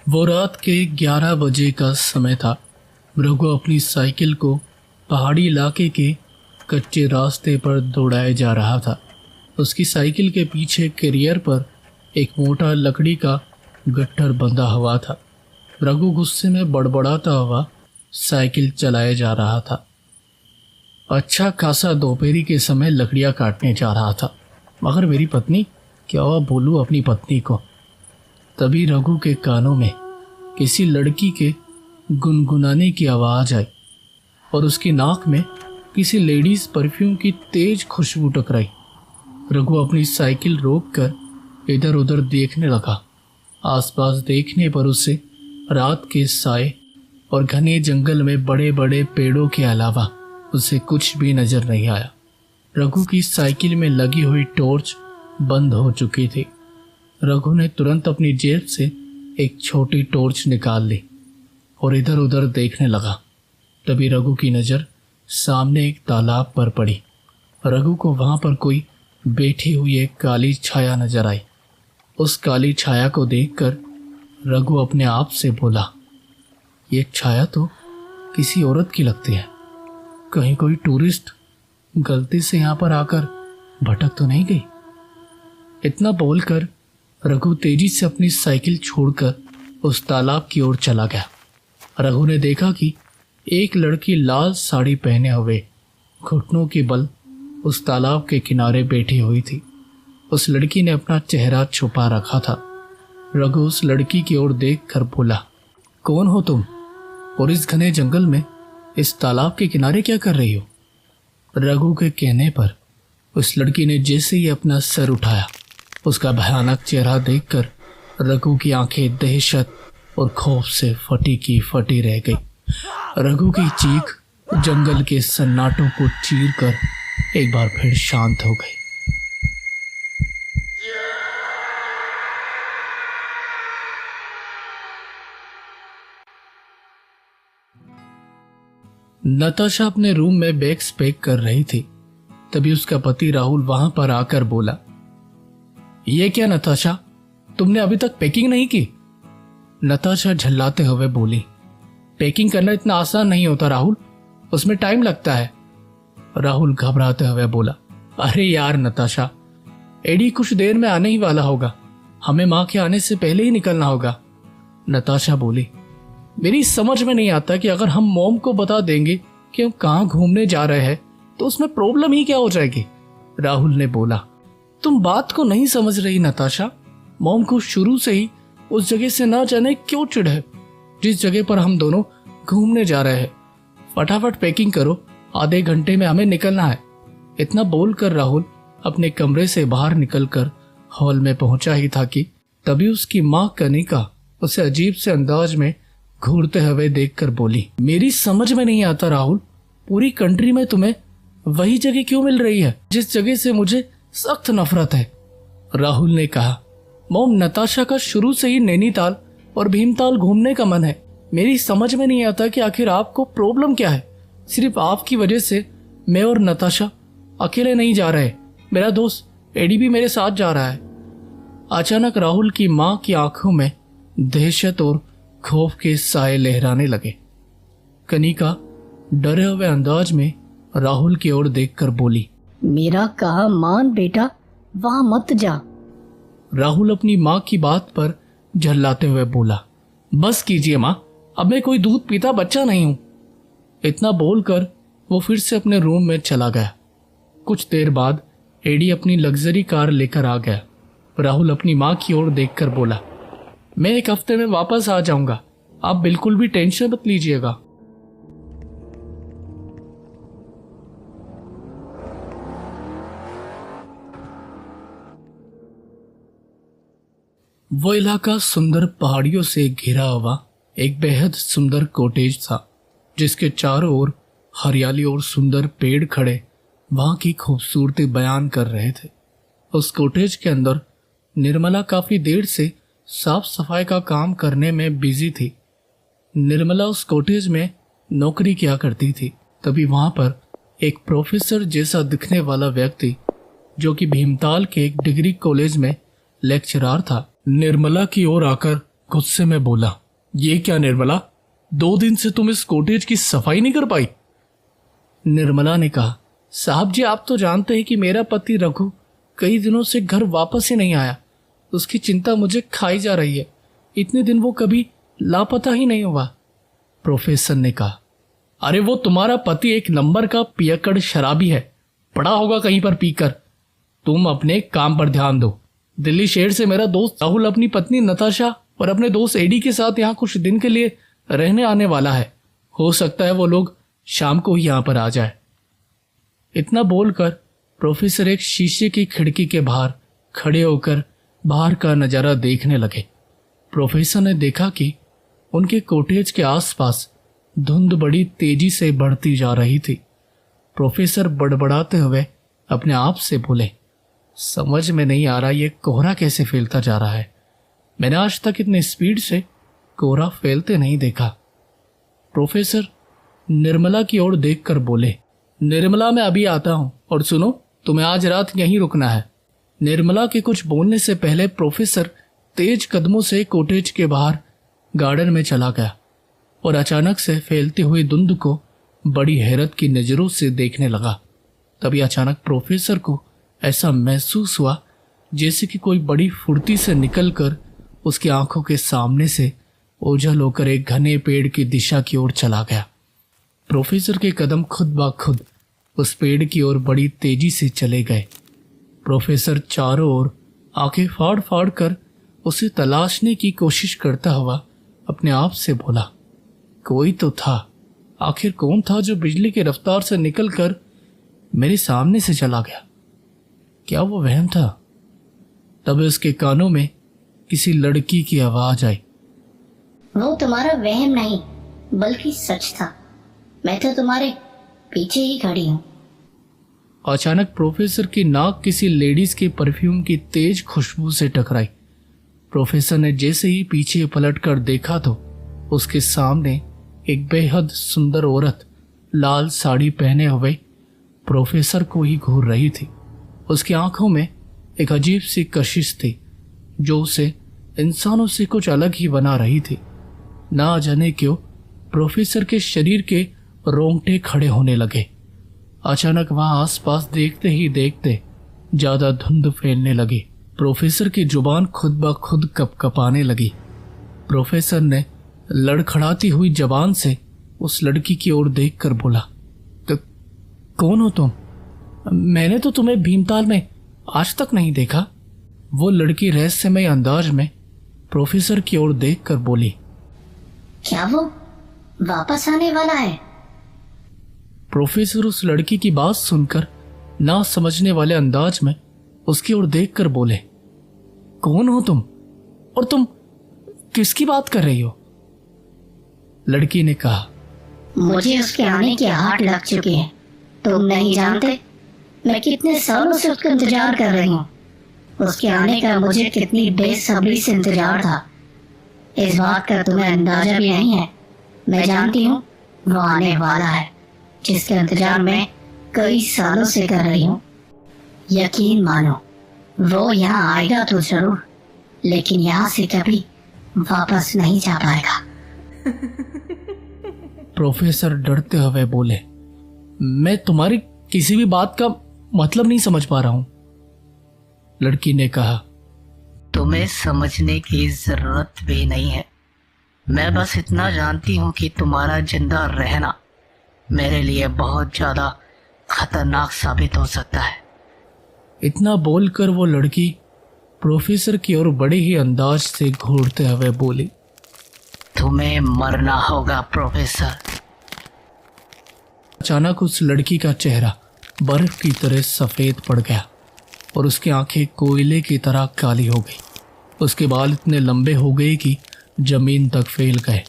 वो रात के 11 बजे का समय था। रघु अपनी साइकिल को पहाड़ी इलाके के कच्चे रास्ते पर दौड़ाए जा रहा था। उसकी साइकिल के पीछे कैरियर पर एक मोटा लकड़ी का गट्ठर बंधा हुआ था। रघु गुस्से में बड़बड़ाता हुआ साइकिल चलाए जा रहा था। अच्छा खासा दोपहरी के समय लकड़ियाँ काटने जा रहा था, मगर मेरी पत्नी, क्या बोलूँ अपनी पत्नी को। तभी रघु के कानों में किसी लड़की के गुनगुनाने की आवाज़ आई और उसकी नाक में किसी लेडीज परफ्यूम की तेज खुशबू टकराई। रघु अपनी साइकिल रोककर इधर उधर देखने लगा। आसपास देखने पर उसे रात के साए और घने जंगल में बड़े बड़े पेड़ों के अलावा उसे कुछ भी नजर नहीं आया। रघु की साइकिल में लगी हुई टॉर्च बंद हो चुकी थी। रघु ने तुरंत अपनी जेब से एक छोटी टॉर्च निकाल ली और इधर उधर देखने लगा। तभी रघु की नज़र सामने एक तालाब पर पड़ी। रघु को वहाँ पर कोई बैठी हुई एक काली छाया नजर आई। उस काली छाया को देखकर रघु अपने आप से बोला, ये छाया तो किसी औरत की लगती है। कहीं कोई टूरिस्ट गलती से यहाँ पर आकर भटक तो नहीं गई। इतना बोलकर रघु तेजी से अपनी साइकिल छोड़कर उस तालाब की ओर चला गया। रघु ने देखा कि एक लड़की लाल साड़ी पहने हुए घुटनों के बल उस तालाब के किनारे बैठी हुई थी। उस लड़की ने अपना चेहरा छुपा रखा था। रघु उस लड़की की ओर देखकर बोला, कौन हो तुम और इस घने जंगल में इस तालाब के किनारे क्या कर रही हो? रघु के कहने पर उस लड़की ने जैसे ही अपना सर उठाया, उसका भयानक चेहरा देखकर रघु की आंखें दहशत और खौफ से फटी की फटी रह गई। रघु की चीख जंगल के सन्नाटों को चीरकर एक बार फिर शांत हो गई। नताशा अपने रूम में बैग्स पैक कर रही थी। तभी उसका पति राहुल वहां पर आकर बोला, ये क्या नताशा, तुमने अभी तक पैकिंग नहीं की? नताशा झल्लाते हुए बोली, पैकिंग करना इतना आसान नहीं होता राहुल, उसमें टाइम लगता है। राहुल घबराते हुए बोला, अरे यार नताशा, एडी कुछ देर में आने ही वाला होगा, हमें माँ के आने से पहले ही निकलना होगा। नताशा बोली, मेरी समझ में नहीं आता कि अगर हम मॉम को बता देंगे कि हम कहाँ घूमने जा रहे हैं तो उसमें प्रॉब्लम ही क्या हो जाएगी। राहुल ने बोला, तुम बात को नहीं समझ रही नताशा। मॉम को शुरू से ही उस जगह से ना जाने क्यों चिढ़ है जिस जगह पर हम दोनों घूमने जा रहे हैं। फटाफट पैकिंग करो, आधे घंटे में हमें निकलना है। इतना बोलकर राहुल अपने कमरे से बाहर निकलकर हॉल में पहुंचा ही था कि तभी उसकी माँ कनिका उसे अजीब से अंदाज में घूरते हुए देखकर बोली, मेरी समझ में नहीं आता राहुल, पूरी कंट्री में तुम्हें वही जगह क्यों मिल रही है जिस जगह से मुझे सख्त नफरत है। राहुल ने कहा, मॉम, नताशा का शुरू से ही नैनीताल और भीमताल घूमने का मन है। मेरी समझ में नहीं आता कि आखिर आपको प्रॉब्लम क्या है। सिर्फ आपकी वजह से मैं और नताशा अकेले नहीं जा रहे, मेरा दोस्त एडी भी मेरे साथ जा रहा है। अचानक राहुल की माँ की आंखों में दहशत और खौफ के साए लहराने लगे। कनिका डरे हुए अंदाज में राहुल की ओर देखकर बोली, मेरा कहा मान बेटा, वहां मत जा। राहुल अपनी माँ की बात पर झल्लाते हुए बोला, बस कीजिए माँ, अब मैं कोई दूध पीता बच्चा नहीं हूं। इतना बोलकर वो फिर से अपने रूम में चला गया। कुछ देर बाद एडी अपनी लग्जरी कार लेकर आ गया। राहुल अपनी माँ की ओर देखकर बोला, मैं 1 हफ्ते में वापस आ जाऊंगा, आप बिल्कुल भी टेंशन मत लीजिएगा। वो इलाका सुंदर पहाड़ियों से घिरा हुआ एक बेहद सुंदर कॉटेज था, जिसके चारों ओर हरियाली और सुंदर पेड़ खड़े वहां की खूबसूरती बयान कर रहे थे। उस कॉटेज के अंदर निर्मला काफी देर से साफ सफाई का काम करने में बिजी थी। निर्मला उस कॉटेज में नौकरी किया करती थी। तभी वहां पर एक प्रोफेसर जैसा दिखने वाला व्यक्ति, जो कि भीमताल के एक डिग्री कॉलेज में लेक्चरार था, निर्मला की ओर आकर गुस्से में बोला, ये क्या निर्मला, 2 दिन से तुम इस कॉटेज की सफाई नहीं कर पाई? निर्मला ने कहा, साहब जी आप तो जानते हैं कि मेरा पति रघु कई दिनों से घर वापस ही नहीं आया। उसकी चिंता मुझे खाई जा रही है। इतने दिन वो कभी लापता ही नहीं हुआ। प्रोफेसर ने कहा, अरे वो तुम्हारा पति एक नंबर का पियक्कड़ शराबी है, पड़ा होगा कहीं पर पीकर। तुम अपने काम पर ध्यान दो। दिल्ली शहर से मेरा दोस्त राहुल अपनी पत्नी नताशा और अपने दोस्त एडी के साथ यहाँ कुछ दिन के लिए रहने आने वाला है। हो सकता है वो लोग शाम को ही यहाँ पर आ जाए। इतना बोलकर प्रोफेसर एक शीशे की खिड़की के बाहर खड़े होकर बाहर का नज़ारा देखने लगे। प्रोफेसर ने देखा कि उनके कॉटेज के आसपास धुंध बड़ी तेजी से बढ़ती जा रही थी। प्रोफेसर बड़बड़ाते हुए अपने आप से बोले, समझ में नहीं आ रहा ये कोहरा कैसे फैलता जा रहा है। मैंने आज तक इतनी स्पीड से कोहरा फैलते नहीं देखा। प्रोफेसर निर्मला की ओर देखकर बोले, निर्मला मैं अभी आता हूँ, और सुनो तुम्हें आज रात यहीं रुकना है। निर्मला के कुछ बोलने से पहले प्रोफेसर तेज कदमों से कॉटेज के बाहर गार्डन में चला गया और अचानक से फैलती हुई धुंध को बड़ी हैरत की नज़रों से देखने लगा। तभी अचानक प्रोफेसर को ऐसा महसूस हुआ जैसे कि कोई बड़ी फुर्ती से निकलकर उसकी आंखों के सामने से ओझल होकर एक घने पेड़ की दिशा की ओर चला गया। प्रोफेसर के कदम खुद ब खुद उस पेड़ की ओर बड़ी तेजी से चले गए। प्रोफेसर चारों ओर आंखें फाड़ फाड़ कर उसे तलाशने की कोशिश करता हुआ अपने आप से बोला, कोई तो था। आखिर कौन था जो बिजली की रफ्तार से निकलकर मेरे सामने से चला गया? क्या वो वहम था? तब उसके कानों में किसी लड़की की आवाज आई, वो तुम्हारा वहम नहीं बल्कि सच था। मैं तो तुम्हारे पीछे ही खड़ी हूँ। अचानक प्रोफेसर की नाक किसी लेडीज के परफ्यूम की तेज खुशबू से टकराई। प्रोफेसर ने जैसे ही पीछे पलटकर देखा तो उसके सामने एक बेहद सुंदर औरत लाल साड़ी पहने हुए प्रोफेसर को ही घूर रही थी। उसकी आंखों में एक अजीब सी कशिश थी जो उसे इंसानों से कुछ अलग ही बना रही थी। ना जाने क्यों प्रोफेसर के शरीर के रोंगटे खड़े होने लगे। अचानक वहां आसपास देखते ही देखते ज्यादा धुंध फैलने लगी। प्रोफेसर की जुबान खुद ब खुद कपकपाने लगी। प्रोफेसर ने लड़खड़ाती हुई जबान से उस लड़की की ओर देखकर बोला, तो कौन हो तुम? मैंने तो तुम्हें भीमताल में आज तक नहीं देखा। वो लड़की रहस्यमय अंदाज में प्रोफेसर की ओर देखकर बोली, क्या वो वापस आने वाला है? प्रोफेसर उस लड़की की बात सुनकर ना समझने वाले अंदाज में उसकी ओर देखकर बोले, कौन हो तुम और तुम किसकी बात कर रही हो? लड़की ने कहा, मुझे उसके आने की आहट लग चुकी है। तुम नहीं जानते मैं कितने सालों से उसका इंतजार कर रही हूँ। उसके आने का मुझे कितनी बेसब्री से इंतजार था। इस बात का तुम्हें अंदाजा भी नहीं है। मैं जानती हूँ वो आने वाला है जिसके इंतजार मैं कई सालों से कर रही हूँ। यकीन मानो वो यहाँ आएगा तो जरूर, लेकिन यहाँ से कभी वापस नहीं जा पाएगा। प्रोफेसर डरते हुए बोले, मैं तुम्हारी किसी भी बात का मतलब नहीं समझ पा रहा हूं। लड़की ने कहा, तुम्हें समझने की जरूरत भी नहीं है। मैं बस इतना जानती हूँ कि तुम्हारा जिंदा रहना मेरे लिए बहुत ज्यादा खतरनाक साबित हो सकता है। इतना बोलकर वो लड़की प्रोफेसर की ओर बड़े ही अंदाज से घूरते हुए बोली, तुम्हें मरना होगा प्रोफेसर। अचानक उस लड़की का चेहरा बर्फ की तरह सफेद पड़ गया और उसकी आंखें कोयले की तरह काली हो गई। उसके बाल इतने लंबे हो गए कि जमीन तक फैल गए।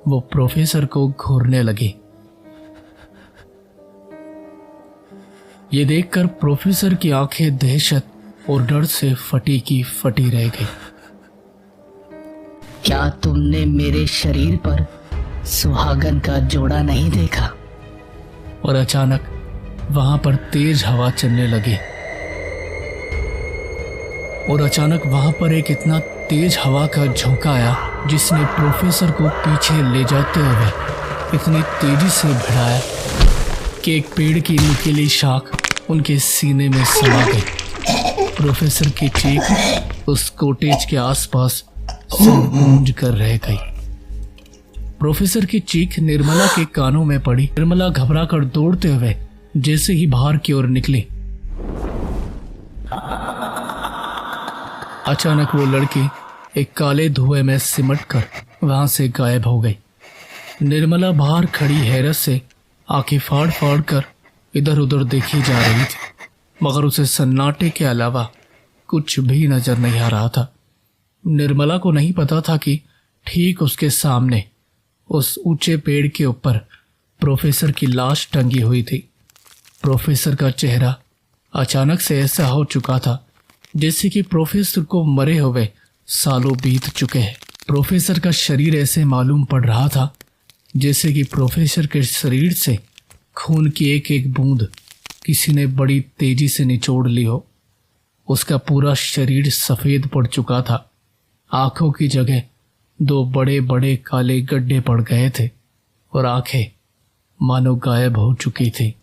वो प्रोफेसर को घूरने लगी। ये देखकर प्रोफेसर की आंखें दहशत और डर से फटी की फटी रह गई। क्या तुमने मेरे शरीर पर सुहागन का जोड़ा नहीं देखा? और अचानक वहां पर तेज हवा चलने लगी और अचानक वहां पर एक इतना तेज हवा का झोंका आया जिसने प्रोफेसर को पीछे ले जाते हुए इतनी तेजी से भिड़ाया कि एक पेड़ की नुकीली शाख उनके सीने में समा गई। प्रोफेसर की चीख उस कॉटेज के आसपास सिर गूंज कर रह गई। प्रोफेसर की चीख निर्मला के कानों में पड़ी। निर्मला घबरा कर दौड़ते हुए जैसे ही बाहर की ओर निकली, अचानक वो लड़की एक काले धुएं में सिमट कर वहां से गायब हो गई। निर्मला बाहर खड़ी हैरत से आंखें फाड़ फाड़ कर इधर उधर देखी जा रही थी, मगर उसे सन्नाटे के अलावा कुछ भी नजर नहीं आ रहा था। निर्मला को नहीं पता था कि ठीक उसके सामने उस ऊंचे पेड़ के ऊपर प्रोफेसर की लाश टंगी हुई थी। प्रोफेसर का चेहरा अचानक से ऐसा हो चुका था जैसे कि प्रोफेसर को मरे हुए सालों बीत चुके हैं। प्रोफेसर का शरीर ऐसे मालूम पड़ रहा था जैसे कि प्रोफेसर के शरीर से खून की एक एक बूंद किसी ने बड़ी तेजी से निचोड़ ली हो। उसका पूरा शरीर सफ़ेद पड़ चुका था। आंखों की जगह 2 बड़े बड़े काले गड्ढे पड़ गए थे और आंखें मानो गायब हो चुकी थी।